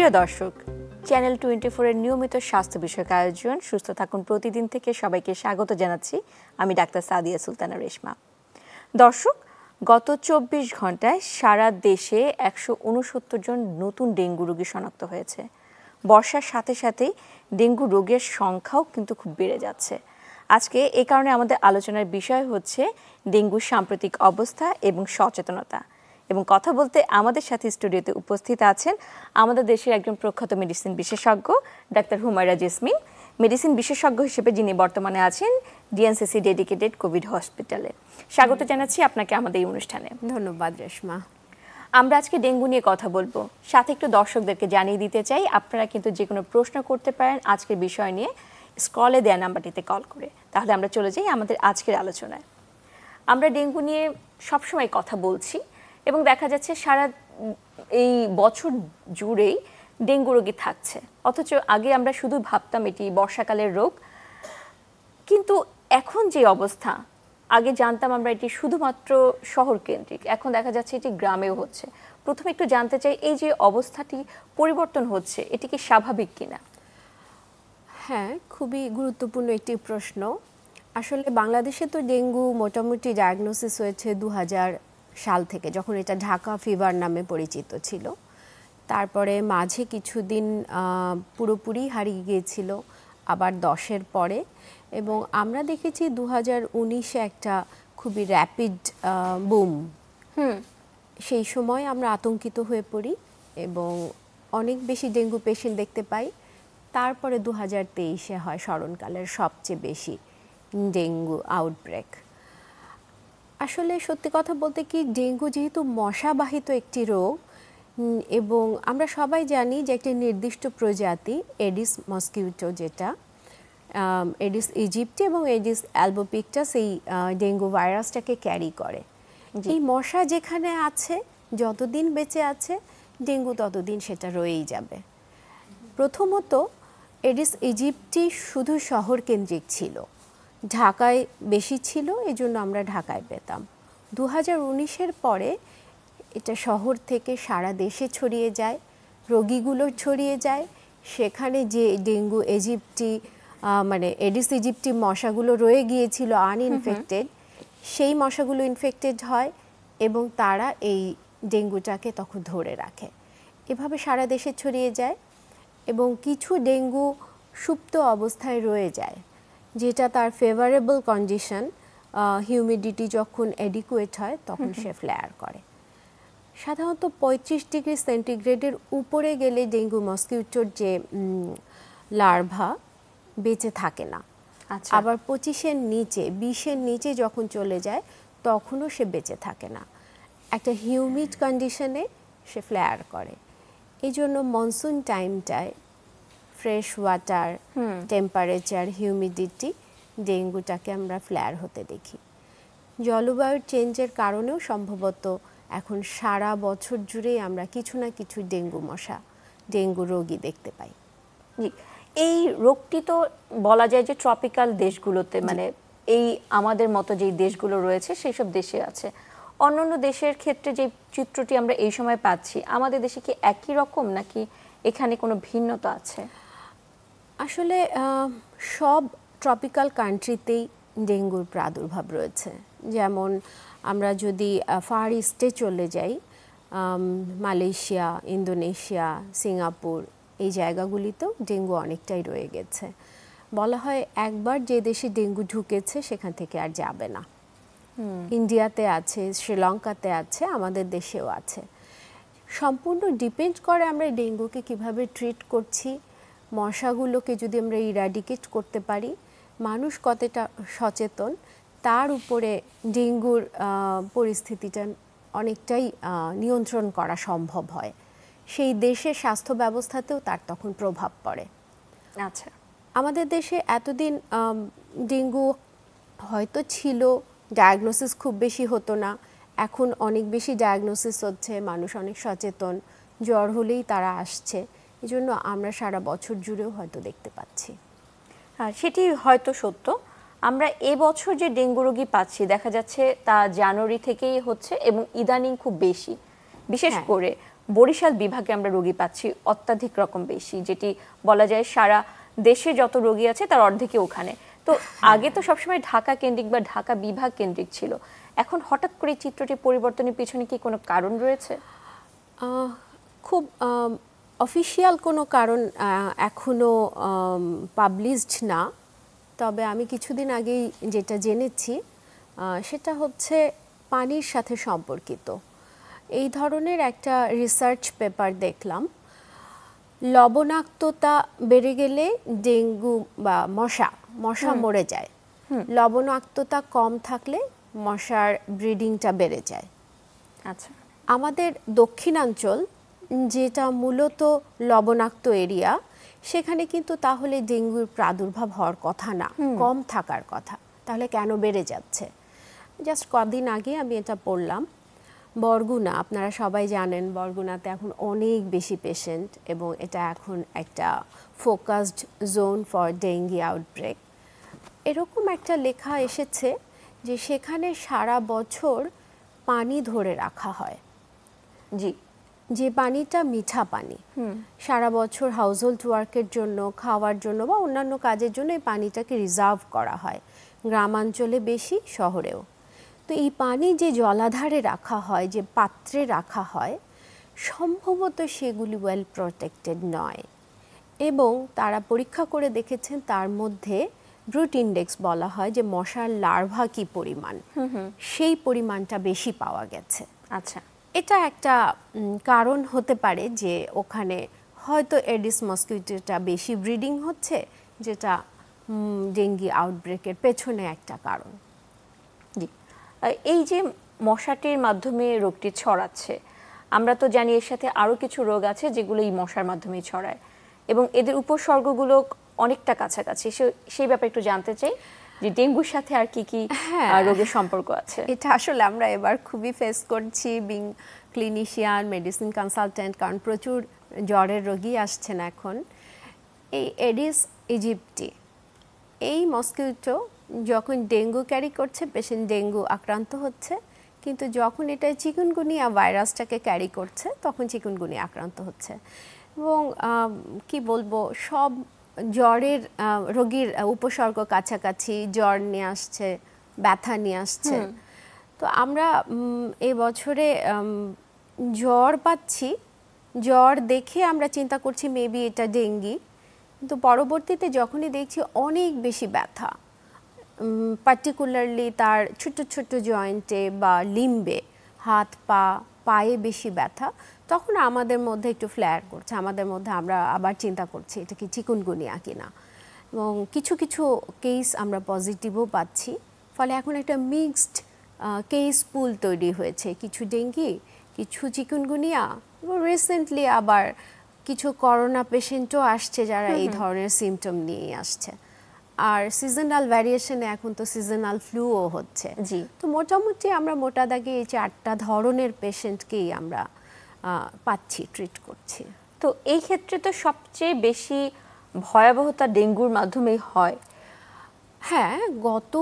প্রিয় দর্শক, চ্যানেল 24 এর নিয়মিত স্বাস্থ্য বিষয়ক আয়োজন সুস্থ থাকুন প্রতিদিন থেকে সবাইকে স্বাগত জানাচ্ছি। আমি ডাক্তার সাদিয়া সুলতানা রেশমা। দর্শক, গত 24 ঘন্টায় সারা দেশে 169 জন নতুন ডেঙ্গু রোগী শনাক্ত হয়েছে। বর্ষার সাথে সাথেই ডেঙ্গু রোগের সংখ্যাও কিন্তু খুব বেড়ে যাচ্ছে। আজকে এই কারণে আমাদের আলোচনার বিষয় হচ্ছে ডেঙ্গুর সাম্প্রতিক অবস্থা এবং সচেতনতা। এবং কথা বলতে আমাদের সাথে স্টুডিওতে উপস্থিত আছেন আমাদের দেশের একজন প্রখ্যাত মেডিসিন বিশেষজ্ঞ ডাক্তার হুমায়রা জেসমিন, মেডিসিন বিশেষজ্ঞ হিসেবে যিনি বর্তমানে আছেন ডিএনসিসি ডেডিকেটেড কোভিড হসপিটালে। স্বাগত জানাচ্ছি আপনাকে আমাদের এই অনুষ্ঠানে। ধন্যবাদ রেশমা। আমরা আজকে ডেঙ্গু নিয়ে কথা বলবো, সাথে একটু দর্শকদেরকে জানিয়ে দিতে চাই আপনারা কিন্তু যে কোনো প্রশ্ন করতে পারেন আজকের বিষয় নিয়ে স্ক্রলে দেওয়া নাম্বারটিতে কল করে। তাহলে আমরা চলে যাই আমাদের আজকের আলোচনায়। আমরা ডেঙ্গু নিয়ে সবসময় কথা বলছি এবং দেখা যাচ্ছে সারা এই বছর জুড়েই ডেঙ্গু রোগী থাকছে, অথচ আগে আমরা শুধু ভাবতাম এটি বর্ষাকালের রোগ। কিন্তু এখন যে অবস্থা, আগে জানতাম আমরা এটি শুধুমাত্র শহর কেন্দ্রিক, এখন দেখা যাচ্ছে এটি গ্রামেও হচ্ছে। প্রথমে একটু জানতে চাই, এই যে অবস্থাটি পরিবর্তন হচ্ছে এটি কি স্বাভাবিক কিনা? হ্যাঁ, খুবই গুরুত্বপূর্ণ একটি প্রশ্ন। আসলে বাংলাদেশে তো ডেঙ্গু মোটামুটি ডায়াগনোসিস হয়েছে 2000 সাল থেকে, যখন এটা ঢাকা ফিভার নামে পরিচিত ছিল। তারপরে মাঝে কিছুদিন পুরোপুরি হারিয়ে গিয়েছিল, আবার 10-এর পরে। এবং আমরা দেখেছি 2019-এ একটা খুবই র্যাপিড বুম। সেই সময় আমরা আতঙ্কিত হয়ে পড়ি এবং অনেক বেশি ডেঙ্গু পেশেন্ট দেখতে পাই। তারপরে 2023-এ হয় স্মরণকালের সবচেয়ে বেশি ডেঙ্গু আউটব্রেক। আসলে সত্যি কথা বলতে কি, ডেঙ্গু যেহেতু মশাবাহিত একটি রোগ এবং আমরা সবাই জানি যে একটি নির্দিষ্ট প্রজাতি এডিস মস্কিউটো, যেটা এডিস ইজিপ্টি এবং এডিস অ্যালবোপিক্টাস, এই ডেঙ্গু ভাইরাসটাকে ক্যারি করে। এই মশা যেখানে আছে, যতদিন বেঁচে আছে ডেঙ্গু ততদিন সেটা রয়েই যাবে। প্রথমত এডিস ইজিপ্টি শুধু শহর কেন্দ্রিক ছিল, ঢাকায় বেশি ছিল, এই জন্য আমরা ঢাকায় পেতাম। 2019-এর পরে এটা শহর থেকে সারা দেশে ছড়িয়ে যায়, রোগীগুলো ছড়িয়ে যায়। সেখানে যে ডেঙ্গু ইজিপ্টি মানে এডিস ইজিপ্টি মশাগুলো রয়ে গিয়েছিল আনইনফেক্টেড, সেই মশাগুলো ইনফেক্টেড হয় এবং তারা এই ডেঙ্গুটাকে তখন ধরে রাখে। এভাবে সারা দেশে ছড়িয়ে যায় এবং কিছু ডেঙ্গু সুপ্ত অবস্থায় রয়ে যায়, যেটা তার ফেভারেবল কন্ডিশন, হিউমিডিটি যখন অ্যাডিকুয়েট হয় তখন সে ফ্লেয়ার করে। সাধারণত 35 ডিগ্রি সেন্টিগ্রেডের উপরে গেলে ডেঙ্গু মস্কিউটোর যে লার্ভা বেঁচে থাকে না। আবার 25-এর নিচে, 20-এর নিচে যখন চলে যায় তখনও সে বেঁচে থাকে না। একটা হিউমিড কন্ডিশনে সে ফ্লেয়ার করে। এই জন্য মনসুন টাইমটায় ফ্রেশ ওয়াটার, টেম্পারেচার, হিউমিডিটি, ডেঙ্গুটাকে আমরা ফ্লেয়ার হতে দেখি। জলবায়ুর চেঞ্জের কারণেও সম্ভবত এখন সারা বছর জুড়েই আমরা কিছু না কিছু ডেঙ্গু রোগী দেখতে পাই। এই রোগটি তো বলা যায় যে ট্রপিক্যাল দেশগুলোতে, মানে এই আমাদের মতো যেই দেশগুলো রয়েছে সেই সব দেশে আছে। অন্যান্য দেশের ক্ষেত্রে যে চিত্রটি আমরা এই সময় পাচ্ছি, আমাদের দেশে কি একই রকম নাকি এখানে কোনো ভিন্নতা আছে? আসলে সব ট্রপিক্যাল কান্ট্রিতেই ডেঙ্গুর প্রাদুর্ভাব রয়েছে। যেমন আমরা যদি ফার ইস্টে চলে যাই, মালয়েশিয়া, ইন্দোনেশিয়া, সিঙ্গাপুর, এই জায়গাগুলিতেও ডেঙ্গু অনেকটাই রয়ে গেছে। বলা হয় একবার যে দেশে ডেঙ্গু ঢুকেছে সেখান থেকে আর যাবে না। ইন্ডিয়াতে আছে, শ্রীলঙ্কাতে আছে, আমাদের দেশেও আছে। সম্পূর্ণ ডিপেন্ড করে আমরা ডেঙ্গুকে কিভাবে ট্রিট করছি। মশাগুলোকে যদি আমরা ইরাডিকেট করতে পারি, মানুষ কতটা সচেতন, তার উপরে ডেঙ্গুর পরিস্থিতিটা অনেকটাই নিয়ন্ত্রণ করা সম্ভব হয়। সেই দেশের স্বাস্থ্য ব্যবস্থাতেও তার তখন প্রভাব পড়ে। আচ্ছা, আমাদের দেশে এতদিন ডেঙ্গু হয়তো ছিল, ডায়াগনোসিস খুব বেশি হতো না। এখন অনেক বেশি ডায়াগনোসিস হচ্ছে, মানুষ অনেক সচেতন, জ্বর হলেই তারা আসছে। এই জন্য আমরা সারা বছর জুড়েও হয়তো দেখতে পাচ্ছি। সেটি হয়তো সত্য। আমরা এবছর যে ডেঙ্গু রোগী পাচ্ছি দেখা যাচ্ছে তা জানুয়ারি থেকেই হচ্ছে এবং ইদানিং খুব বেশি, বিশেষ করে বরিশাল বিভাগে আমরা রোগী পাচ্ছি অত্যাধিক রকম বেশি, যেটি বলা যায় সারা দেশে যত রোগী আছে তার অর্ধেকই ওখানে। তো আগে তো সবসময় ঢাকা কেন্দ্রিক বা ঢাকা বিভাগ কেন্দ্রিক ছিল, এখন হঠাৎ করে চিত্রটি পরিবর্তনের পিছনে কি কোনো কারণ রয়েছে? খুব অফিসিয়াল কোনো কারণ এখনো পাবলিশড না, তবে আমি কিছুদিন আগেই যেটা জেনেছি সেটা হচ্ছে পানির সাথে সম্পর্কিত। এই ধরনের একটা রিসার্চ পেপার দেখলাম, লবণাক্ততা বেড়ে গেলে ডেঙ্গু বা মশা মরে যায়, লবণাক্ততা কম থাকলে মশার ব্রিডিংটা বেড়ে যায়। আচ্ছা, আমাদের দক্ষিণাঞ্চল যেটা মূলত লবণাক্ত এরিয়া, সেখানে কিন্তু তাহলে ডেঙ্গুর প্রাদুর্ভাব হওয়ার কথা না, কম থাকার কথা, তাহলে কেন বেড়ে যাচ্ছে? জাস্ট কদিন আগে আমি এটা পড়লাম, বরগুনা, আপনারা সবাই জানেন বরগুনাতে এখন অনেক বেশি পেশেন্ট এবং এটা এখন একটা focused zone for dengue outbreak. এরকম একটা লেখা এসেছে যে সেখানে সারা বছর পানি ধরে রাখা হয়, জি, যে পানিটা মিঠা পানি, সারা বছর হাউসহোল্ড ওয়ার্কের জন্য, খাওয়ার জন্য বা অন্যান্য কাজের জন্য এই পানিটাকে রিজার্ভ করা হয়, গ্রামাঞ্চলে বেশি, শহরেও। তো এই পানি যে জলাধারে রাখা হয়, যে পাত্রে রাখা হয়, সম্ভবত সেগুলি ওয়েল প্রটেক্টেড নয় এবং তারা পরীক্ষা করে দেখেছেন তার মধ্যে ব্রুট ইন্ডেক্স বলা হয়, যে মশার লার্ভা কি পরিমাণ, সেই পরিমাণটা বেশি পাওয়া গেছে। আচ্ছা, এটা একটা কারণ হতে পারে যে ওখানে হয়তো এডিস মসকিউটোটা বেশি ব্রিডিং হচ্ছে, যেটা ডেঙ্গি আউটব্রেকের পেছনে একটা কারণ। জি, এই যে মশাটির মাধ্যমে রোগটি ছড়াচ্ছে, আমরা তো জানি এর সাথে আরও কিছু রোগ আছে যেগুলো এই মশার মাধ্যমেই ছড়ায় এবং এদের উপসর্গগুলো অনেকটা কাছাকাছি। সেই ব্যাপারে একটু জানতে চাই যে ডেঙ্গুর সাথে আর কি কি রোগের সম্পর্ক আছে। এটা আসলে আমরা এবার খুবই ফেস করছি, বিং ক্লিনিশিয়ান, মেডিসিন কনসালটেন্ট, কারণ প্রচুর জ্বরের রোগী আসছেন এখন। এই এডিস ইজিপ্টি, এই মস্কিউটো যখন ডেঙ্গু ক্যারি করছে, পেশেন্ট ডেঙ্গু আক্রান্ত হচ্ছে, কিন্তু যখন এটা চিকুনগুনিয়া ভাইরাসটাকে ক্যারি করছে তখন চিকুনগুনিয়া আক্রান্ত হচ্ছে। এবং কি বলবো, সব জ্বরের রোগীর উপসর্গ কাছাকাছি, জ্বর নিয়ে আসছে, ব্যথা নিয়ে আসছে। তো আমরা এবছরে জ্বর পাচ্ছি, জ্বর দেখে আমরা চিন্তা করছি মেবি এটা ডেঙ্গি, কিন্তু পরবর্তীতে যখনই দেখছি অনেক বেশি ব্যথা, পার্টিকুলারলি তার ছোট ছোট জয়েন্টে বা লিম্বে, হাত পা পায়ে বেশি ব্যথা, তখন আমাদের মধ্যে একটু ফ্লেয়ার করছে, আমাদের মধ্যে আমরা আবার চিন্তা করছি এটা কি চিকুনগুনিয়া কিনা। এবং কিছু কিছু কেস আমরা পজিটিভও পাচ্ছি, ফলে এখন একটা মিক্সড কেস পুল তৈরি হয়েছে, কিছু ডেঙ্গি, কিছু চিকুনগুনিয়া, এবং রিসেন্টলি আবার কিছু করোনা পেশেন্টও আসছে যারা এই ধরনের সিমটম নিয়ে আসছে। আর সিজনাল ভ্যারিয়েশনে এখন তো সিজনাল ফ্লুও হচ্ছে। জি, তো মোটামুটি আমরা মোটা দাগে এই 4টা ধরনের পেশেন্টকেই আমরা পাচ্ছি, ট্রিট করছি। তো এই ক্ষেত্রে তো সবচেয়ে বেশি ভয়াবহতা ডেঙ্গুর মাধ্যমেই হয়। হ্যাঁ, গত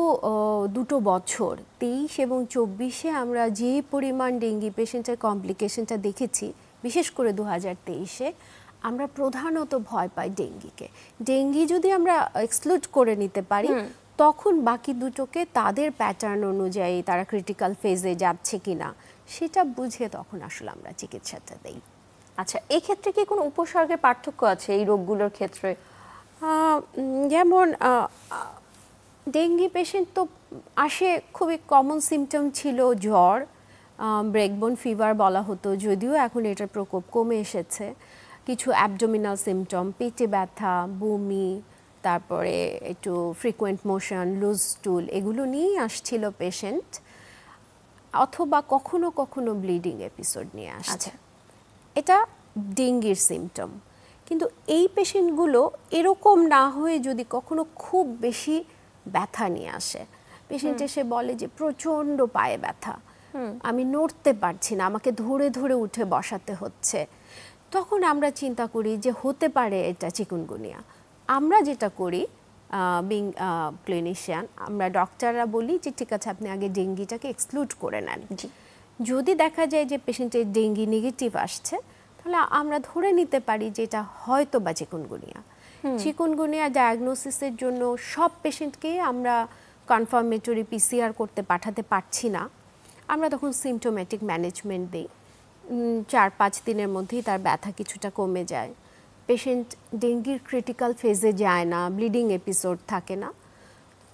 2 বছর 23 এবং 24-এ আমরা যে পরিমাণ ডেঙ্গি পেশেন্টের কমপ্লিকেশনটা দেখেছি, বিশেষ করে 2023-এ, আমরা প্রধানত ভয় পাই ডেঙ্গিকে। ডেঙ্গি যদি আমরা এক্সক্লুড করে নিতে পারি, তখন বাকি দুটোকে তাদের প্যাটার্ন অনুযায়ী তারা ক্রিটিক্যাল ফেজে যাচ্ছে কিনা সেটা বুঝে তখন আসলে আমরা চিকিৎসাটা দেই। আচ্ছা, এই ক্ষেত্রে কি কোনো উপসর্গের পার্থক্য আছে এই রোগগুলোর ক্ষেত্রে? যেমন ডেঙ্গি পেশেন্ট তো আসে, খুবই কমন সিমটম ছিল জ্বর, ব্রেকবোন ফিভার বলা হতো, যদিও এখন এটার প্রকোপ কমে এসেছে। কিছু অ্যাবডোমিনাল সিমটম, পেটে ব্যথা, বমি, তারপরে একটু ফ্রিকোয়েন্ট মোশন, লুজ স্টুল, এগুলো নিয়েই আসছিল পেশেন্ট, অথবা কখনো কখনো ব্লিডিং এপিসোড নিয়ে আসছে। এটা ডেঙ্গির সিমটম। কিন্তু এই পেশেন্টগুলো এরকম না হয়ে যদি কখনো খুব বেশি ব্যথা নিয়ে আসে, পেশেন্ট এসে বলে যে প্রচণ্ড পায়ে ব্যথা, আমি নড়তে পারছি না, আমাকে ধরে ধরে উঠে বসাতে হচ্ছে, তখন আমরা চিন্তা করি যে হতে পারে এটা চিকুনগুনিয়া। আমরা যেটা করি বিং ক্লিনিশিয়ান, আমরা ডক্টররা বলি যে ঠিক আছে আপনি আগে ডেঙ্গিটাকে এক্সক্লুড করে নেন। যদি দেখা যায় যে পেশেন্টের ডেঙ্গি নেগেটিভ আসছে, তাহলে আমরা ধরে নিতে পারি যে এটা হয়তো বা চিকুনগুনিয়া। চিকুনগুনিয়া ডায়াগনোসিসের জন্য সব পেশেন্টকেই আমরা কনফার্মেটরি পিসিআর করতে পাঠাতে পারছি না। আমরা তখন সিমটোম্যাটিক ম্যানেজমেন্ট দিই, 4-5 দিনের মধ্যেই তার ব্যথা কিছুটা কমে যায়, পেশেন্ট ডেঙ্গির ক্রিটিক্যাল ফেজে যায় না, ব্লিডিং এপিসোড থাকে না,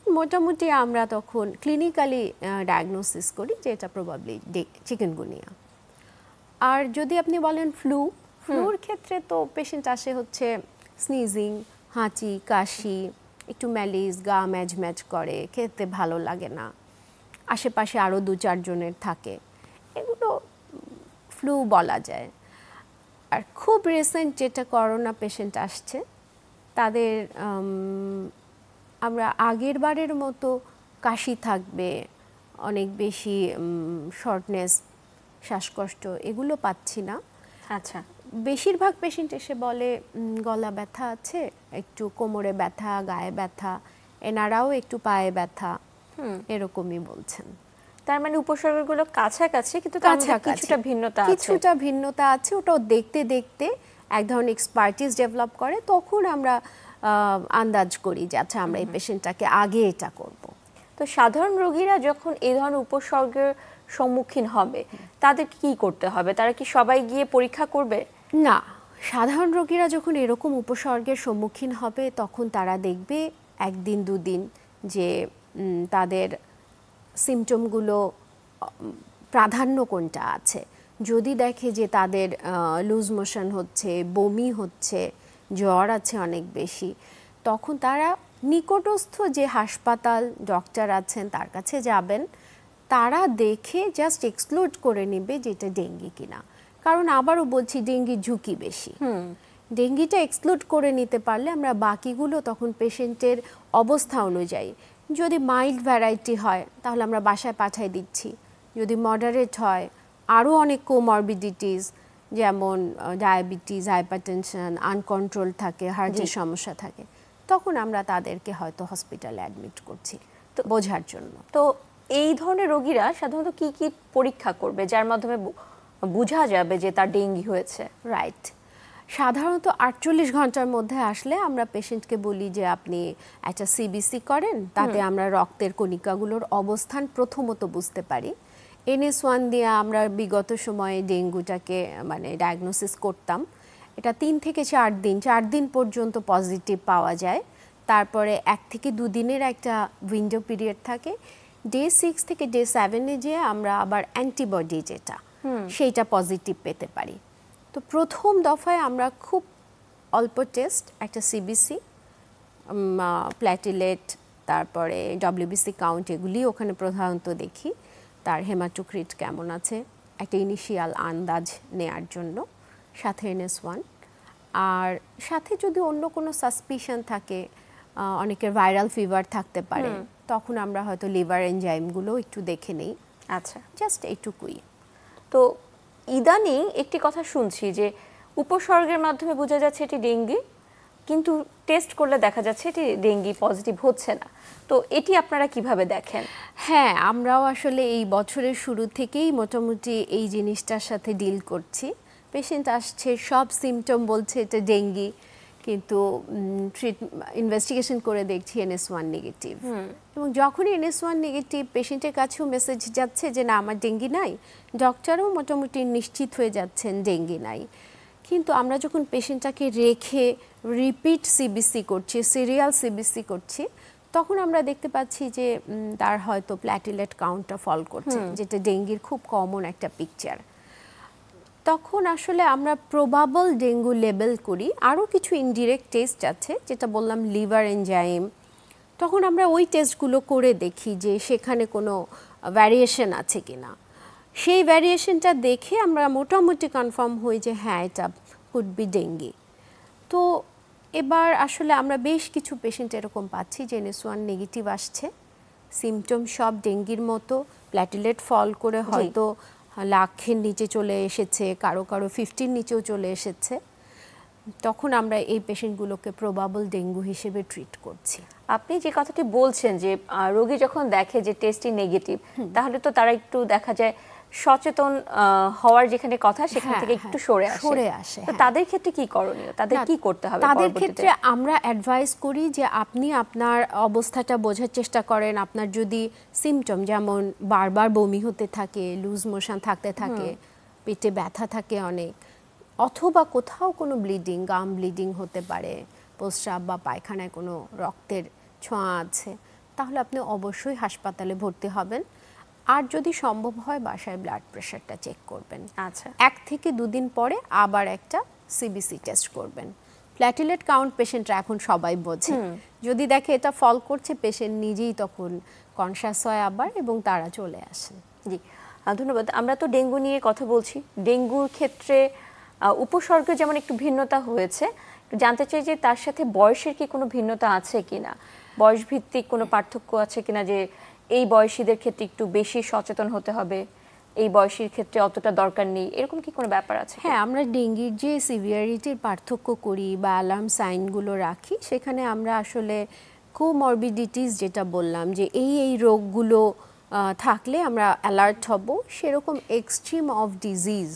মোটামুটি আমরা তখন ক্লিনিক্যালি ডায়াগনোসিস করি যে এটা প্রবাবলি চিকেনগুনিয়া। আর যদি আপনি বলেন ফ্লুর ক্ষেত্রে তো পেশেন্ট আসে হচ্ছে স্নিজিং, হাঁচি, কাশি, একটু ম্যালিস, গা ম্যাজ ম্যাজ করে, খেতে ভালো লাগে না, আশেপাশে আরও 2-4 জনের থাকে, এগুলো ফ্লু বলা যায়। আর খুব রিসেন্ট যেটা করোনা পেশেন্ট আসছে তাদের আমরা আগের বারের মতো কাশি থাকবে, অনেক বেশি শর্টনেস, শ্বাসকষ্ট এগুলো পাচ্ছি না। আচ্ছা, বেশিরভাগ পেশেন্ট এসে বলে গলা ব্যথা আছে, একটু কোমরে ব্যথা, গায়ে ব্যথা, এনারাও একটু পায়ে ব্যথা, এরকমই বলছেন। তার মানে উপসর্গগুলো কাছাকাছি, কিন্তু কিছুটা ভিন্নতা আছে। ওটাও দেখতে দেখতে এক ধরনের এক্সপার্টিস ডেভেলপ করে, তখন আমরা আন্দাজ করি যে আচ্ছা আমরা এই পেশেন্টটাকে আগে এটা করব। তো সাধারণ রোগীরা যখন এই ধরনের উপসর্গের সম্মুখীন হবে তাদের কি করতে হবে? তারা কি সবাই গিয়ে পরীক্ষা করবে? না, সাধারণ রোগীরা যখন এরকম উপসর্গের সম্মুখীন হবে তখন তারা দেখবে 1-2 দিন যে তাদের সিমটমগুলো প্রাধান্য কোনটা আছে। যদি দেখে যে তাদের লুজ মোশন হচ্ছে, বমি হচ্ছে, জ্বর আছে অনেক বেশি, তখন তারা নিকটস্থ যে হাসপাতাল ডক্টর আছেন তার কাছে যাবেন। তারা দেখে জাস্ট এক্সক্লুড করে নেবে যে এটা ডেঙ্গি কিনা। কারণ আবারও বলছি, ডেঙ্গির ঝুঁকি বেশি। ডেঙ্গিটা এক্সক্লুড করে নিতে পারলে আমরা বাকিগুলো তখন পেশেন্টের অবস্থা অনুযায়ী, যদি মাইল্ড ভ্যারাইটি হয় তাহলে আমরা বাসায় পাঠিয়ে দিচ্ছি, যদি মডারেট হয়, আরও অনেক কোমরবিডিটিস যেমন ডায়াবেটিস, হাইপারটেনশন, আনকন্ট্রোল থাকে, হার্টের সমস্যা থাকে, তখন আমরা তাদেরকে হয়তো হসপিটালে অ্যাডমিট করছি তো বোঝার জন্য। তো এই ধরনের রোগীরা সাধারণত কি কি পরীক্ষা করবে যার মাধ্যমে বোঝা যাবে যে তার ডেঙ্গি হয়েছে? রাইট, সাধারণত 48 ঘন্টার মধ্যে আসলে আমরা পেশেন্টকে বলি যে আপনি একটা সিবিসি করেন, তাতে আমরা রক্তের কণিকাগুলোর অবস্থান প্রথমত বুঝতে পারি। NS1 দিয়ে আমরা বিগত সময়ে ডেঙ্গুটাকে মানে ডায়াগনোসিস করতাম। এটা 3 থেকে 4 দিন পর্যন্ত পজিটিভ পাওয়া যায়। তারপরে 1 থেকে 2 দিনের একটা উইন্ডো পিরিয়ড থাকে। ডে 6 থেকে ডে 7-এ যে আমরা আবার অ্যান্টিবডি যেটা সেইটা পজিটিভ পেতে পারি। তো প্রথম দফায় আমরা খুব অল্প টেস্ট, একটা সিবিসি, প্ল্যাটিলেট, তারপরে WBC কাউন্ট, এগুলি ওখানে প্রধানত দেখি। তার হেমাটোক্রিট কেমন আছে একটা ইনিশিয়াল আন্দাজ নেয়ার জন্য, সাথে NS1, আর সাথে যদি অন্য কোনো সাসপিশন থাকে, অনেকের ভাইরাল ফিভার থাকতে পারে, তখন আমরা হয়তো লিভার এনজাইমগুলো একটু দেখে নেই। আচ্ছা, জাস্ট এইটুকুই। তো ইদানিং একটি কথা শুনছি যে উপসর্গের মাধ্যমে বোঝা যাচ্ছে এটি ডেঙ্গি, কিন্তু টেস্ট করলে দেখা যাচ্ছে এটি ডেঙ্গি পজিটিভ হচ্ছে না। তো এটি আপনারা কিভাবে দেখেন? হ্যাঁ, আমরাও আসলে এই বছরের শুরু থেকেই মোটামুটি এই জিনিসটার সাথে ডিল করছি। পেশেন্ট আসছে, সব সিমটম বলছে এটা ডেঙ্গি, কিন্তু ইনভেস্টিগেশন করে দেখছি NS1 নেগেটিভ। এবং যখনই NS1 নেগেটিভ, পেশেন্টের কাছেও মেসেজ যাচ্ছে যে না আমার ডেঙ্গি নাই, ডক্টরও মোটামুটি নিশ্চিত হয়ে যাচ্ছেন ডেঙ্গি নাই। কিন্তু আমরা যখন পেশেন্টটাকে রেখে রিপিট সিবিসি করছি, সিরিয়াল সিবিসি করছি, তখন আমরা দেখতে পাচ্ছি যে তার হয়তো প্ল্যাটিলেট কাউন্টটা ফল করছে, যেটা ডেঙ্গির খুব কমন একটা পিকচার। তখন আসলে আমরা প্রবাবল ডেঙ্গু লেবেল করি। আরও কিছু ইনডিরেক্ট টেস্ট আছে, যেটা বললাম লিভার এনজাইম, তখন আমরা ওই টেস্টগুলো করে দেখি যে সেখানে কোনো ভ্যারিয়েশন আছে কিনা। সেই ভ্যারিয়েশনটা দেখে আমরা মোটামুটি কনফার্ম হই যে হ্যাঁ এটা কুড বি ডেঙ্গি। তো এবার আসলে আমরা বেশ কিছু পেশেন্ট এরকম পাচ্ছি যে NS1 নেগেটিভ আসছে, সিমটম সব ডেঙ্গির মতো, প্ল্যাটিলেট ফল করে হয়তো লাখের নিচে চলে এসেছে, কারো 50 নিচেও চলে এসেছে। তখন আমরা এই পেশেন্টগুলোকে প্রবাবল ডেঙ্গু হিসেবে ট্রিট করছি। আপনি যে কথাটি বলছেন যে রোগী যখন দেখে যে টেস্টই নেগেটিভ, তাহলে তো তারা একটু দেখা যায় সচেতন হওয়ার যেখানে কথা সেখান থেকে একটু সরে আসে, তো তাদের ক্ষেত্রে কি করণীয়, তাদের কি করতে হবে? তাদের ক্ষেত্রে আমরা অ্যাডভাইস করি যে আপনি আপনার অবস্থাটা বোঝার চেষ্টা করেন। আপনার যদি সিমটম যেমন বারবার বমি হতে থাকে, লুজ মোশন থাকতে থাকে, পেটে ব্যথা থাকে অনেক, অথবা কোথাও কোনো ব্লিডিং, গাম ব্লিডিং হতে পারে, প্রস্রাব বা পায়খানায় কোনো রক্তের ছোঁয়া আছে, তাহলে আপনি অবশ্যই হাসপাতালে ভর্তি হবেন। আর যদি সম্ভব হয় বাসায় ব্লাড প্রেশারটা চেক করবেন। আচ্ছা, 1 থেকে 2 দিন পরে আবার একটা সিবিসি টেস্ট করবেন। প্ল্যাটিলেট কাউন্ট পেশেন্টরা এখন সবাই বোঝে, যদি দেখে এটা ফল করছে পেশেন্ট নিজেই তখন কনশাস হয় আবার এবং তারা চলে আসে। জি, ধন্যবাদ। আমরা তো ডেঙ্গু নিয়ে কথা বলছি, ডেঙ্গুর ক্ষেত্রে উপসর্গ যেমন একটু ভিন্নতা হয়েছে, জানতে চাই যে তার সাথে বয়সের কি কোনো ভিন্নতা আছে কিনা, বয়স ভিত্তিক কোনো পার্থক্য আছে কিনা, যে এই বয়সীদের ক্ষেত্রে একটু বেশি সচেতন হতে হবে, এই বয়সীর ক্ষেত্রে অতটা দরকার নেই, এরকম কি কোনো ব্যাপার আছে? হ্যাঁ, আমরা ডেঙ্গির যে সিভিয়ারিটির পার্থক্য করি বা অ্যালার্ম সাইনগুলো রাখি, সেখানে আমরা আসলে কোমরবিডিটিস যেটা বললাম যে এই রোগগুলো থাকলে আমরা অ্যালার্ট হব, সেরকম এক্সট্রিম অফ ডিজিজ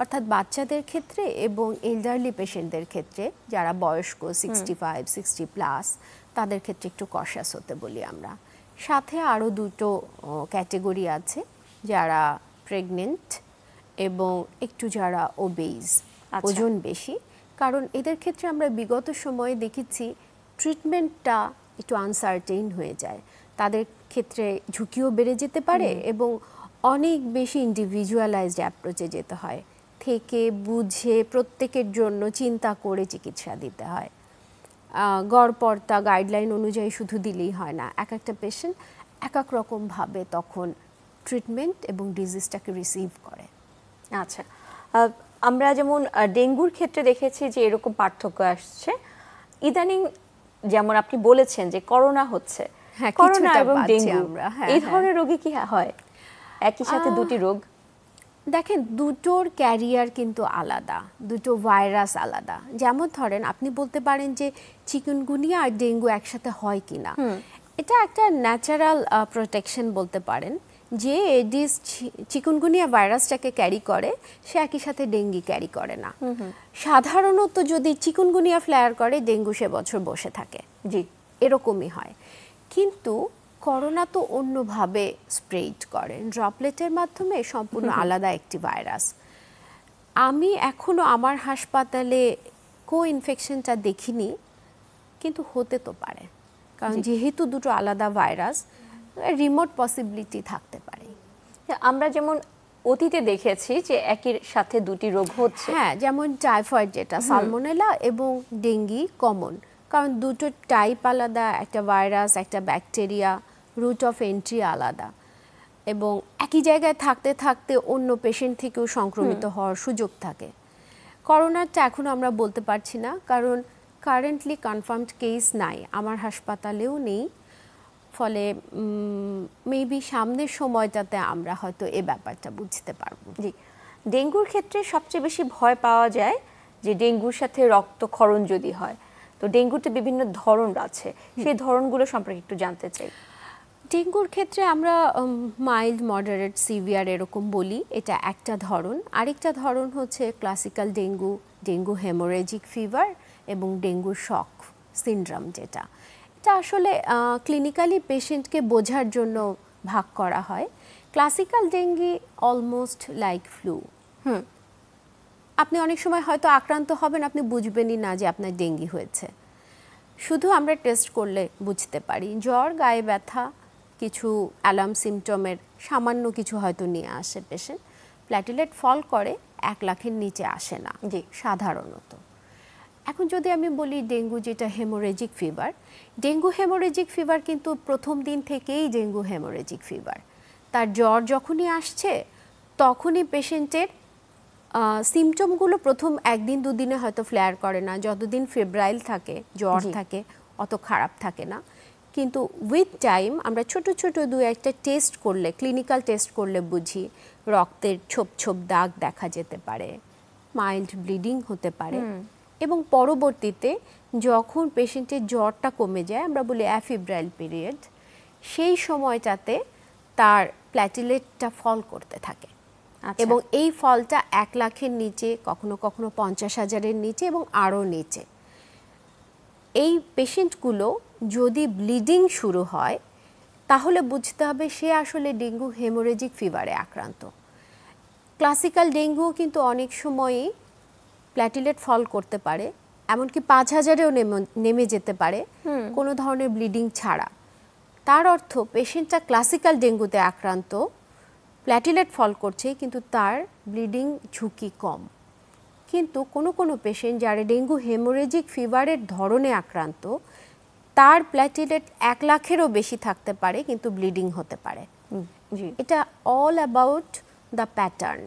অর্থাৎ বাচ্চাদের ক্ষেত্রে এবং এল্ডারলি পেশেন্টদের ক্ষেত্রে যারা বয়স্ক 65, 60+, তাদের ক্ষেত্রে একটু কশাস হতে বলি আমরা। সাথে আরও 2টো ক্যাটেগরি আছে, যারা প্রেগনেন্ট এবং একটু যারা ওবেজ, ওজন বেশি, কারণ এদের ক্ষেত্রে আমরা বিগত সময়ে দেখেছি ট্রিটমেন্টটা একটু আনসার্টেইন হয়ে যায়, তাদের ক্ষেত্রে ঝুঁকিও বেড়ে যেতে পারে এবং অনেক বেশি ইন্ডিভিজুয়ালাইজড অ্যাপ্রোচে যেতে হয়, থেকে বুঝে প্রত্যেকের জন্য চিন্তা করে চিকিৎসা দিতে হয়। গড়পড়তা গাইডলাইন অনুযায়ী শুধু দিলেই হয় না, এক একটা পেশেন্ট এক এক রকমভাবে তখন ট্রিটমেন্ট এবং ডিজিজটাকে রিসিভ করে। আচ্ছা, আমরা যেমন ডেঙ্গুর ক্ষেত্রে দেখেছি যে এরকম পার্থক্য আসছে ইদানিং, যেমন আপনি বলেছেন যে করোনা হচ্ছে, করোনা এবং ডেঙ্গু এই ধরনের রোগী কি হয় একই সাথে দুটি রোগ? দেখেন, দুটোর ক্যারিয়ার কিন্তু আলাদা, দুটো ভাইরাস আলাদা। যেমন ধরেন আপনি বলতে পারেন যে চিকুনগুনিয়া আর ডেঙ্গু একসাথে হয় কিনা, এটা একটা ন্যাচারাল প্রোটেকশন বলতে পারেন, যে এডিস চিকুনগুনিয়া ভাইরাসটাকে ক্যারি করে সে একই সাথে ডেঙ্গি ক্যারি করে না। সাধারণত যদি চিকুনগুনিয়া ফ্লায়ার করে, ডেঙ্গু সে বছর বসে থাকে, জি এরকমই হয়। কিন্তু করোনা তো অন্যভাবে স্প্রেড করে, ড্রপলেটের মাধ্যমে, সম্পূর্ণ আলাদা একটি ভাইরাস। আমি এখনো আমার হাসপাতালে ইনফেকশনটা দেখিনি, কিন্তু হতে তো পারে, কারণ যেহেতু দুটো আলাদা ভাইরাস, রিমোট পসিবিলিটি থাকতে পারে। আমরা যেমন অতীতে দেখেছি যে একই সাথে দুটি রোগ হচ্ছে, হ্যাঁ, যেমন টাইফয়েড যেটা সালমোনেলা এবং ডেঙ্গি কমন, কারণ দুটো টাইপ আলাদা, একটা ভাইরাস একটা ব্যাকটেরিয়া, রুট অফ এন্ট্রি আলাদা, এবং একই জায়গায় থাকতে থাকতে অন্য পেশেন্ট থেকেও সংক্রমিত হওয়ার সুযোগ থাকে। করোনাটা এখনও আমরা বলতে পারছি না, কারণ কারেন্টলি কনফার্মড কেস নাই, আমার হাসপাতালেও নেই, ফলে মেবি সামনের সময়টাতে আমরা হয়তো এ ব্যাপারটা বুঝতে পারবো। জি, ডেঙ্গুর ক্ষেত্রে সবচেয়ে বেশি ভয় পাওয়া যায় যে ডেঙ্গুর সাথে রক্তক্ষরণ যদি হয়, তো ডেঙ্গুতে বিভিন্ন ধরন আছে, সেই ধরনগুলো সম্পর্কে একটু জানতে চাই। ডেঙ্গুর ক্ষেত্রে আমরা মাইল্ড, মডারেট, সিভিয়ার এরকম বলি, এটা একটা ধরন। আরেকটা ধরন হচ্ছে classical dengue, dengue haemorrhagic fever এবং ডেঙ্গু শক সিনড্রোম, যেটা এটা আসলে ক্লিনিক্যালি পেশেন্টকে বোঝার জন্য ভাগ করা হয়। Classical dengue almost like flu, আপনি অনেক সময় হয়তো আক্রান্ত হবেন, আপনি বুঝবেনই না যে আপনার ডেঙ্গি হয়েছে, শুধু আমরা টেস্ট করলে বুঝতে পারি। জ্বর, গায়ে ব্যথা, কিছু অ্যালার্ম সিমটমের সামান্য কিছু হয়তো নিয়ে আসে পেশেন্ট, প্ল্যাটিলেট ফল করে 1 লাখের নিচে আসে না জি সাধারণত। এখন যদি আমি বলি ডেঙ্গু যেটা haemorrhagic fever, dengue haemorrhagic fever কিন্তু প্রথম দিন থেকেই ডেঙ্গু হেমোরেজিক ফিভার, তার জ্বর যখনই আসছে তখনই পেশেন্টের সিমটমগুলো প্রথম 1 দিন 2 দিনে হয়তো ফ্লেয়ার করে না, যতদিন ফেব্রাইল থাকে, জ্বর থাকে, অত খারাপ থাকে না। কিন্তু উইথ টাইম আমরা ছোট ছোট 2-1টা টেস্ট করলে, ক্লিনিক্যাল টেস্ট করলে বুঝি রক্তের ছোপ ছোপ দাগ দেখা যেতে পারে, মাইল্ড ব্লিডিং হতে পারে, এবং পরবর্তীতে যখন পেশেন্টের জ্বরটা কমে যায়, আমরা বলি অ্যাফিব্রাইল পিরিয়ড, সেই সময়টাতে তার প্ল্যাটিলেটটা ফল করতে থাকে। আচ্ছা। এবং এই ফলটা 1 লাখের নিচে, কখনো কখনো 50,000-এর নিচে এবং আরও নিচে। এই পেশেন্টগুলো যদি ব্লিডিং শুরু হয় তাহলে বুঝতে হবে সে আসলে ডেঙ্গু হেমোরেজিক ফিভারে আক্রান্ত। ক্লাসিক্যাল ডেঙ্গুও কিন্তু অনেক সময়ই প্ল্যাটিলেট ফল করতে পারে, এমনকি 5,000-এও নেমে যেতে পারে কোনো ধরনের ব্লিডিং ছাড়া। তার অর্থ পেশেন্টটা ক্লাসিক্যাল ডেঙ্গুতে আক্রান্ত, প্ল্যাটিলেট ফল করছে কিন্তু তার ব্লিডিং ঝুঁকি কম। কিন্তু কোনো পেশেন্ট যারা ডেঙ্গু হেমোরেজিক ফিভারের ধরনে আক্রান্ত, তার প্ল্যাটিলেট 1 লাখেরও বেশি থাকতে পারে কিন্তু ব্লিডিং হতে পারে। জি। এটা অল অ্যাবাউট দ্য প্যাটার্ন।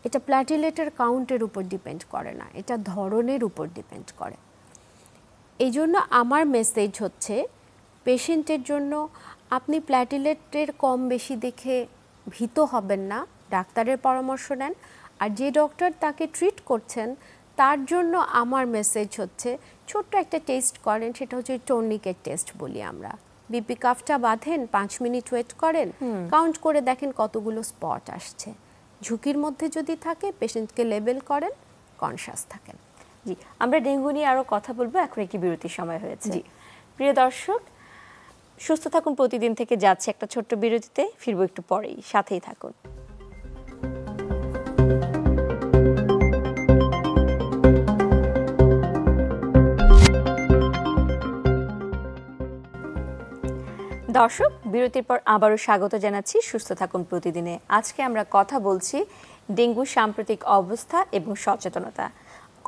এটা প্ল্যাটিলেটের কাউন্টের উপর ডিপেন্ড করে না, এটা ধরনের উপর ডিপেন্ড করে। এই জন্য আমার মেসেজ হচ্ছে পেশেন্টের জন্য আপনি প্ল্যাটিলেটের কম বেশি দেখে ভীত হবেন না, ডাক্তারের পরামর্শ নেন। আর যে ডক্টর তাকে ট্রিট করছেন তার জন্য আমার মেসেজ হচ্ছে ছোট্ট একটা টেস্ট করেন, সেটা হচ্ছে টর্নিকেট টেস্ট বলি আমরা। বিপি কাফটা বাঁধেন, 5 মিনিট ওয়েট করেন, কাউন্ট করে দেখেন কতগুলো স্পট আসছে। ঝুঁকির মধ্যে যদি থাকে পেশেন্টকে লেবেল করেন, কনশাস থাকেন। জি, আমরা ডেঙ্গু নিয়ে আরো কথা বলবো, এখন একটি বিরতির সময় হয়েছে। জি। প্রিয় দর্শক, সুস্থ থাকুন প্রতিদিন থেকে যাচ্ছে একটা ছোট্ট বিরতিতে, ফিরবো একটু পরেই, সাথেই থাকুন। দর্শক, বিরতির পর আবারও স্বাগত জানাচ্ছি সুস্থ থাকুন প্রতিদিনে। আজকে আমরা কথা বলছি ডেঙ্গু সাম্প্রতিক অবস্থা এবং সচেতনতা।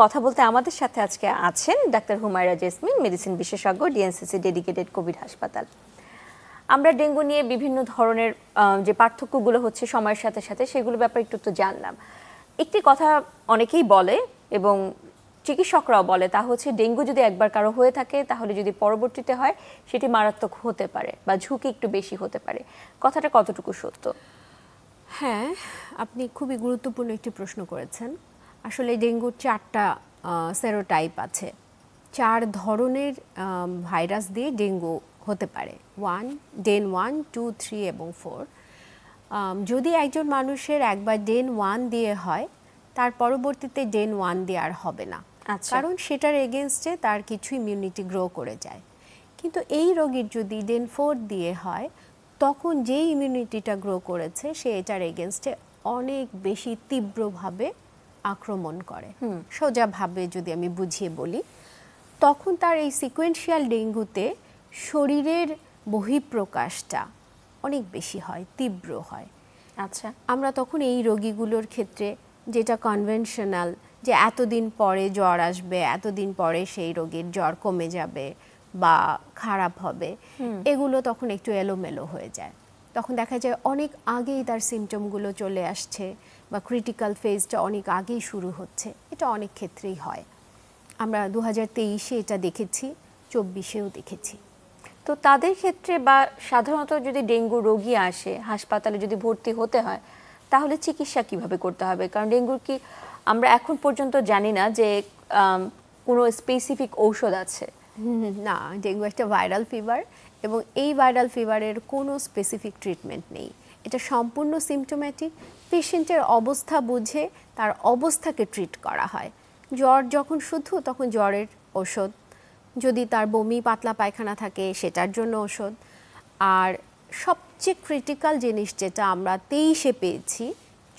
কথা বলতে আমাদের সাথে আজকে আছেন ডাক্তার হুমায়রা জেসমিন, মেডিসিন বিশেষজ্ঞ, ডিএনসিসি ডেডিকেটেড কোভিড হাসপাতাল। আমরা ডেঙ্গু নিয়ে বিভিন্ন ধরনের যে পার্থক্যগুলো হচ্ছে সময়ের সাথে সাথে, সেগুলো ব্যাপারে একটু তো জানলাম। একটি কথা অনেকেই বলে এবং চিকিৎসকরাও বলে, তা হচ্ছে ডেঙ্গু যদি একবার কারো হয়ে থাকে তাহলে যদি পরবর্তীতে হয় সেটি মারাত্মক হতে পারে বা ঝুঁকি একটু বেশি হতে পারে। কথাটা কতটুকু সত্য? হ্যাঁ, আপনি খুবই গুরুত্বপূর্ণ একটি প্রশ্ন করেছেন। আসলে ডেঙ্গুর 4টা সেরোটাইপ আছে, 4 ধরনের ভাইরাস দিয়ে ডেঙ্গু হতে পারে। ডেন 1, 2, 3 এবং 4। যদি একজন মানুষের একবার ডেন 1 দিয়ে হয়, তার পরবর্তীতে ডেন 1 দিয়ে আর হবে না, কারণ সেটার এগেনস্টে তার কিছু ইমিউনিটি গ্রো করে যায়। কিন্তু এই রোগীর যদি ডেন 4 দিয়ে হয়, তখন যেই ইমিউনিটিটা গ্রো করেছে সে এটার এগেনস্টে অনেক বেশি তীব্রভাবে আক্রমণ করে। সোজাভাবে যদি আমি বুঝিয়ে বলি, তখন তার এই সিকোয়েন্সিয়াল ডেঙ্গুতে শরীরের বহিঃপ্রকাশটা অনেক বেশি হয়, তীব্র হয়। আচ্ছা, আমরা তখন এই রোগীগুলোর ক্ষেত্রে যেটা কনভেনশনাল, যে এতদিন পরে জ্বর আসবে, এতদিন পরে সেই রোগীর জ্বর কমে যাবে বা খারাপ হবে, এগুলো তখন একটু এলোমেলো হয়ে যায়। তখন দেখা যায় অনেক আগেই তার সিমটমগুলো চলে আসছে বা ক্রিটিক্যাল ফেজটা অনেক আগেই শুরু হচ্ছে। এটা অনেক ক্ষেত্রেই হয়। আমরা 2023-এ এটা দেখেছি, 24-এও দেখেছি। তো তাদের ক্ষেত্রে বা সাধারণত যদি ডেঙ্গু রোগী আসে হাসপাতালে, যদি ভর্তি হতে হয়, তাহলে চিকিৎসা কিভাবে করতে হবে? কারণ ডেঙ্গুর কি আমরা এখন পর্যন্ত জানি না যে কোনো স্পেসিফিক ঔষধ আছে। না, ডেঙ্গু একটা ভাইরাল ফিভার এবং এই ভাইরাল ফিভারের কোনো স্পেসিফিক ট্রিটমেন্ট নেই। এটা সম্পূর্ণ সিমটোম্যাটিক। পেশেন্টের অবস্থা বুঝে তার অবস্থাকে ট্রিট করা হয়। জ্বর যখন শুধু, তখন জ্বরের ওষুধ। যদি তার বমি পাতলা পায়খানা থাকে সেটার জন্য ওষুধ। আর সবচেয়ে ক্রিটিক্যাল জিনিস যেটা আমরা 23-এ পেয়েছি,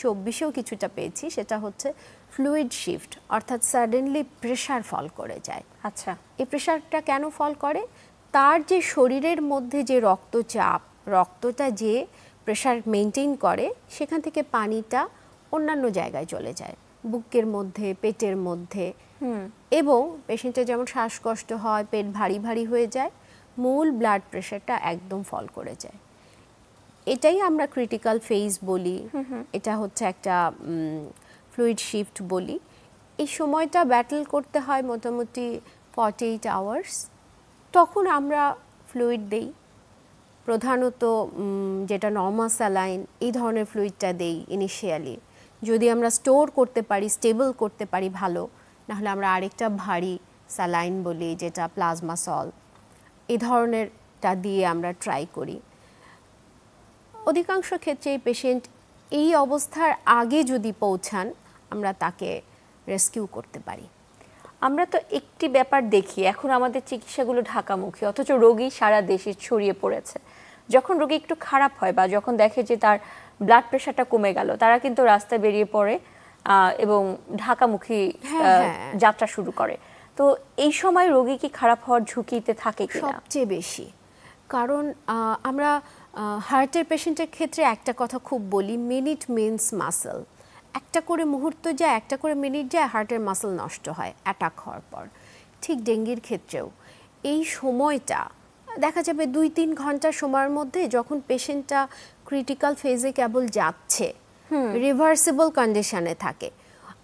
24-এও কিছুটা পেয়েছি, সেটা হচ্ছে ফ্লুইড শিফট, অর্থাৎ সাডেনলি প্রেশার ফল করে যায়। আচ্ছা, এই প্রেশারটা কেন ফল করে? তার যে শরীরের মধ্যে যে রক্তচাপ, রক্তটা যে প্রেশার মেনটেন করে, সেখান থেকে পানিটা অন্যান্য জায়গায় চলে যায়, বুকের মধ্যে, পেটের মধ্যে। এবং পেশেন্টের যেমন শ্বাসকষ্ট হয়, পেট ভারী ভারী হয়ে যায়, মূল ব্লাড প্রেশারটা একদম ফল করে যায়। এটাই আমরা ক্রিটিক্যাল ফেজ বলি, এটা হচ্ছে একটা ফ্লুইড শিফট বলি। এই সময়টা ব্যাটল করতে হয় মোটামুটি 48 আওয়ার্স। তখন আমরা ফ্লুইড দেই, প্রধানত যেটা নর্মাল স্যালাইন, এই ধরনের ফ্লুইডটা দেই ইনিশিয়ালি। যদি আমরা স্টোর করতে পারি, স্টেবল করতে পারি ভালো, নাহলে আমরা আরেকটা ভারী স্যালাইন বলি যেটা প্লাজমা সল, এই ধরনেরটা দিয়ে আমরা ট্রাই করি। অধিকাংশ ক্ষেত্রে পেশেন্ট এই অবস্থার আগে যদি পৌঁছান আমরা তাকে রেস্কিউ করতে পারি। আমরা তো একটি ব্যাপার দেখি, এখন আমাদের চিকিৎসাগুলো ঢাকামুখী, অথচ রোগী সারা দেশে ছড়িয়ে পড়েছে। যখন রোগী একটু খারাপ হয় বা যখন দেখে যে তার ব্লাড প্রেশারটা কমে গেল, তারা কিন্তু রাস্তায় বেরিয়ে পড়ে এবং ঢাকামুখী যাত্রা শুরু করে। তো এই সময় রোগী কি খারাপ হওয়ার ঝুঁকিতে থাকে কিনা? সবচেয়ে বেশি, কারণ আমরা হার্টের পেশেন্টের ক্ষেত্রে একটা কথা খুব বলি, মিনিট মিনস মাসল। একটা করে মুহূর্ত যায়, একটা করে মিনিট যায়, হার্টের মাসল নষ্ট হয় অ্যাটাক হওয়ার পর। ঠিক ডেঙ্গির ক্ষেত্রেও এই সময়টা দেখা যাবে 2-3 ঘন্টার সময়ের মধ্যে, যখন পেশেন্টটা ক্রিটিক্যাল ফেজে কেবল যাচ্ছে, রিভার্সিবল কন্ডিশনে থাকে,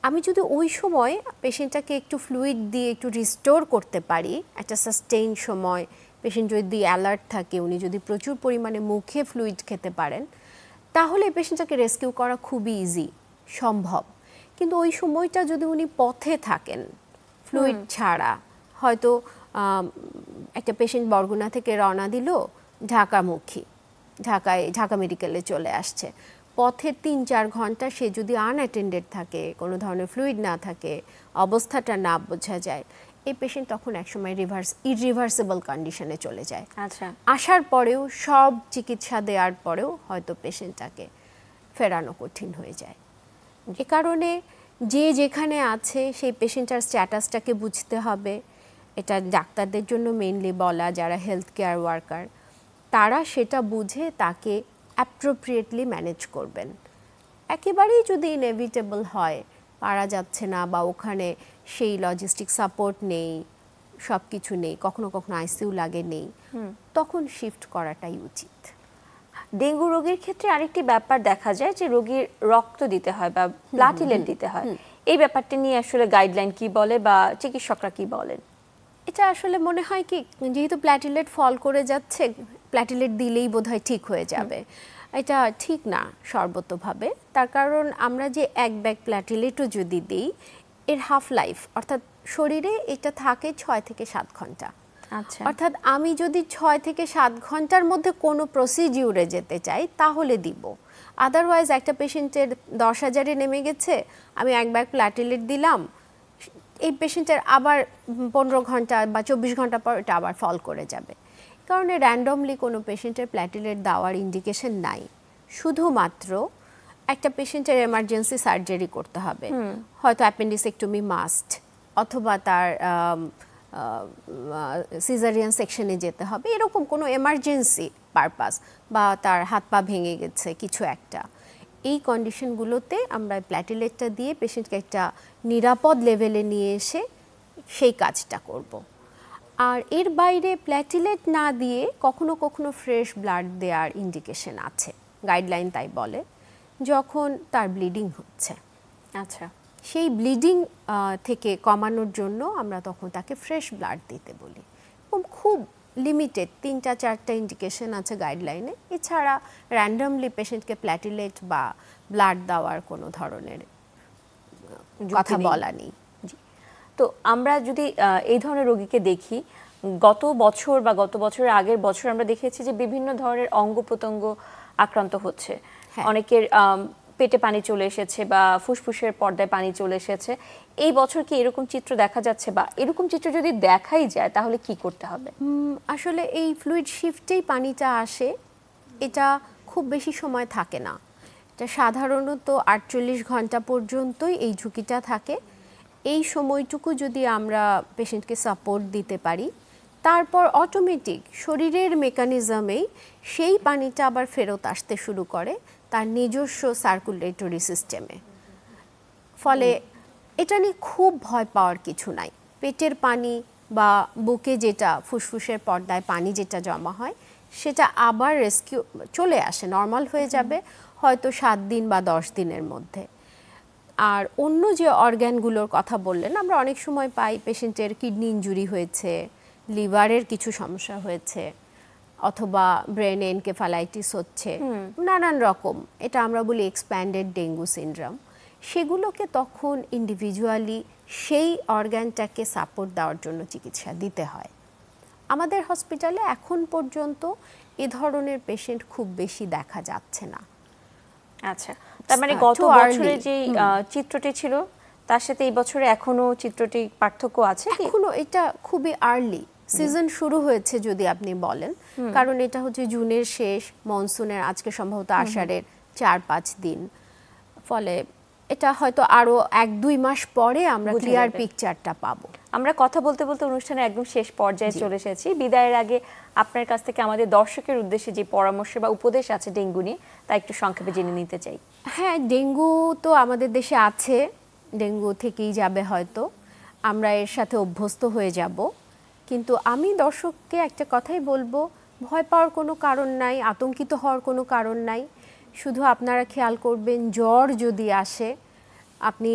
আমি যদি ওই সময় পেশেন্টটাকে একটু ফ্লুইড দিয়ে একটু রিস্টোর করতে পারি, একটা সাস্টেইন সময়, পেশেন্ট যদি অ্যালার্ট থাকে, উনি যদি প্রচুর পরিমাণে মুখে ফ্লুইড খেতে পারেন, তাহলে পেশেন্টটাকে রেস্কিউ করা খুবই ইজি সম্ভব। কিন্তু ওই সময়টা যদি উনি পথে থাকেন ফ্লুইড ছাড়া, হয়তো একটা পেশেন্ট বরগুনা থেকে রওনা দিল ঢাকামুখী, ঢাকা মেডিকেলে চলে আসছে, পথে 3-4 ঘন্টা সে যদি আনঅ্যাটেন্ডেড থাকে, কোনো ধরনের ফ্লুইড না থাকে, অবস্থাটা না বোঝা যায়, এই পেশেন্ট তখন একসময় ইররিভার্সিবল কন্ডিশনে চলে যায়। আচ্ছা, আসার পরেও সব চিকিৎসা দেওয়ার পরেও হয়তো পেশেন্টটাকে ফেরানো কঠিন হয়ে যায়। এ কারণে যে যেখানে আছে সেই পেশেন্টার স্ট্যাটাসটাকে বুঝতে হবে। এটা ডাক্তারদের জন্য মেইনলি বলা, যারা হেলথ কেয়ার ওয়ার্কার, তারা সেটা বুঝে তাকে অ্যাপ্রোপ্রিয়েটলি ম্যানেজ করবেন। একেবারেই যদি ইনএভিটেবল হয়, পারা যাচ্ছে না বা ওখানে সেই লজিস্টিক সাপোর্ট নেই, সব কিছু নেই, কখনো কখনো আইসিইউ লাগে নেই, তখন শিফট করাটাই উচিত। ডেঙ্গু রোগীর ক্ষেত্রে আরেকটি ব্যাপার দেখা যায় যে রোগীর রক্ত দিতে হয় বা প্লাটিলেট দিতে হয়। এই ব্যাপারটা নিয়ে আসলে গাইডলাইন কি বলে বা চিকিৎসকরা কি বলেন? এটা আসলে মনে হয় কি, যেহেতু প্ল্যাটিলেট ফল করে যাচ্ছে, প্ল্যাটিলেট দিলেই বোধহয় ঠিক হয়ে যাবে। এটা ঠিক না সর্বতোভাবে। তার কারণ আমরা যে 1 ব্যাগ প্ল্যাটিলেটও যদি দিই, এর হাফ লাইফ, অর্থাৎ শরীরে এটা থাকে 6 থেকে 7 ঘন্টা। আচ্ছা, অর্থাৎ আমি যদি 6 থেকে 7 ঘন্টার মধ্যে কোনো প্রসিডিউরে যেতে চাই তাহলে দিব। আদারওয়াইজ একটা পেশেন্টের 10,000-এ নেমে গেছে, আমি 1 ব্যাগ প্ল্যাটিলেট দিলাম, এই পেশেন্টের আবার 15 ঘন্টা বা 24 ঘন্টা পর এটা আবার ফল করে যাবে। কারণ র্যান্ডমলি কোনো পেশেন্টের প্ল্যাটিলেট দেওয়ার ইন্ডিকেশন নাই। শুধুমাত্র একটা পেশেন্টের এমার্জেন্সি সার্জারি করতে হবে, হয়তো অ্যাপেন্ডিসেক্টমি মাস্ট, অথবা তার সিজারিয়ান সেকশনে যেতে হবে, এরকম কোনো এমার্জেন্সি পারপাস, বা তার হাত পা ভেঙে গেছে কিছু একটা, এই কন্ডিশনগুলোতে আমরা প্ল্যাটিলেটটা দিয়ে পেশেন্টকে একটা নিরাপদ লেভেলে নিয়ে এসে সেই কাজটা করব। আর এর বাইরে প্ল্যাটিলেট না দিয়ে কখনো কখনো ফ্রেশ ব্লাড দেওয়ার ইন্ডিকেশন আছে, গাইডলাইন তাই বলে, যখন তার ব্লিডিং হচ্ছে। আচ্ছা, সেই ব্লিডিং থেকে কমানোর জন্য আমরা তখন তাকে ফ্রেশ ব্লাড দিতে বলি। খুব লিমিটেড 3-4টা ইন্ডিকেশন আছে গাইডলাইনে, এছাড়া র্যান্ডমলি পেশেন্টকে প্ল্যাটিলেট বা ব্লাড দেওয়ার কোনো ধরনের কথা বলা নেই। তো আমরা যদি এই ধরনের রোগীকে দেখি, গত বছর বা গত বছরের আগের বছর আমরা দেখেছি যে বিভিন্ন ধরনের অঙ্গ প্রত্যঙ্গ আক্রান্ত হচ্ছে। অনেকের পেটে পানি চলে এসেছে বা ফুসফুসের পর্দায় পানি চলে এসেছে। এই বছর কি এরকম চিত্র দেখা যাচ্ছে, বা এরকম চিত্র যদি দেখাই যায় তাহলে কি করতে হবে? আসলে এই ফ্লুইড শিফটেই পানিটা আসে, এটা খুব বেশি সময় থাকে না, এটা সাধারণত 48 ঘন্টা পর্যন্তই এই ঝুঁকিটা থাকে। এই সময়টুকু যদি আমরা পেশেন্টকে সাপোর্ট দিতে পারি, তারপর অটোমেটিক শরীরের মেকানিজমেই সেই পানিটা আবার ফেরত আসতে শুরু করে তার নিজস্ব সার্কুলেটরি সিস্টেমে। ফলে এটা নিয়ে খুব ভয় পাওয়ার কিছু নাই। পেটের পানি বা বুকে যেটা ফুসফুসের পর্দায় পানি যেটা জমা হয়, সেটা আবার রেস্কিউ চলে আসে, নর্মাল হয়ে যাবে হয়তো 7 দিন বা 10 দিনের মধ্যে। আর অন্য যে অর্গ্যানগুলোর কথা বললেন, আমরা অনেক সময় পাই পেশেন্টের কিডনি ইনজুরি হয়েছে, লিভারের কিছু সমস্যা হয়েছে, অথবা ব্রেনে এনকেফালাইটিস হচ্ছে, নানান রকম, এটা আমরা বলি এক্সপ্যান্ডেড ডেঙ্গু সিনড্রোম। সেগুলোকে তখন ইন্ডিভিজুয়ালি সেই অর্গ্যানটাকে সাপোর্ট দেওয়ার জন্য চিকিৎসা দিতে হয়। আমাদের হসপিটালে এখন পর্যন্ত এ ধরনের পেশেন্ট খুব বেশি দেখা যাচ্ছে না। আচ্ছা, তার মানে গত too বছরে early। যে চিত্রটি ছিল তার সাথে এই বছরে এখনো চিত্রটি পার্থক্য আছে কি? এখনো এটা খুবই আর্লি, সিজন শুরু হয়েছে যদি আপনি বলেন, কারণ এটা হচ্ছে জুনের শেষ, মনসুনের আজকে সম্ভবত আষাঢ়ের 4-5 দিন, ফলে এটা হয়তো আরো 1-2 মাস পরে আমরা বোঝা ক্লিয়ার যাবে। পিকচারটা পাবো। আমরা কথা বলতে বলতে অনুষ্ঠানের একদম শেষ পর্যায়ে চলে এসেছি। বিদায়ের আগে আপনার কাছ থেকে আমাদের দর্শকের উদ্দেশ্যে যে পরামর্শ বা উপদেশ আছে ডেঙ্গু নিয়ে তা একটু সংক্ষেপে জেনে নিতে চাই। হ্যাঁ, ডেঙ্গু তো আমাদের দেশে আছে, ডেঙ্গু থেকেই যাবে হয়তো, আমরা এর সাথে অভ্যস্ত হয়ে যাব, কিন্তু আমি দর্শককে একটা কথাই বলবো, ভয় পাওয়ার কোনো কারণ নাই, আতঙ্কিত হওয়ার কোনো কারণ নাই। শুধু আপনারা খেয়াল করবেন জ্বর যদি আসে, আপনি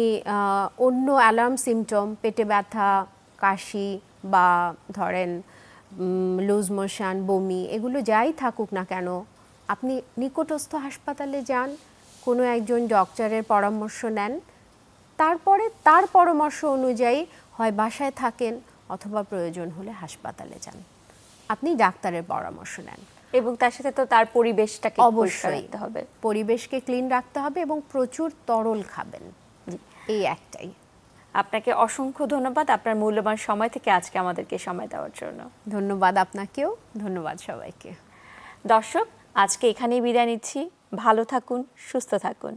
অন্য অ্যালার্ম সিমটম, পেটে ব্যথা, কাশি বা ধরেন লুজ মোশন, বমি, এগুলো যাই থাকুক না কেন, আপনি নিকটস্থ হাসপাতালে যান, কোনো একজন ডক্টরের পরামর্শ নেন, তারপরে তার পরামর্শ অনুযায়ী হয় বাসায় থাকেন অথবা প্রয়োজন হলে হাসপাতালে যান, আপনি ডাক্তারের পরামর্শ নেন। এবং তার সাথে তো তার পরিবেশটাকে পরিষ্কার অবশ্যই রাখতে হবে। পরিবেশকে ক্লিন রাখতে হবে এবং প্রচুর তরল খাবেন, এই একটাই। আপনাকে অসংখ্য ধন্যবাদ আপনার মূল্যবান সময় থেকে আজকে আমাদেরকে সময় দেওয়ার জন্য। ধন্যবাদ আপনাকেও, ধন্যবাদ সবাইকে। দর্শক, আজকে এখানেই বিদায় নিচ্ছি। ভালো থাকুন, সুস্থ থাকুন।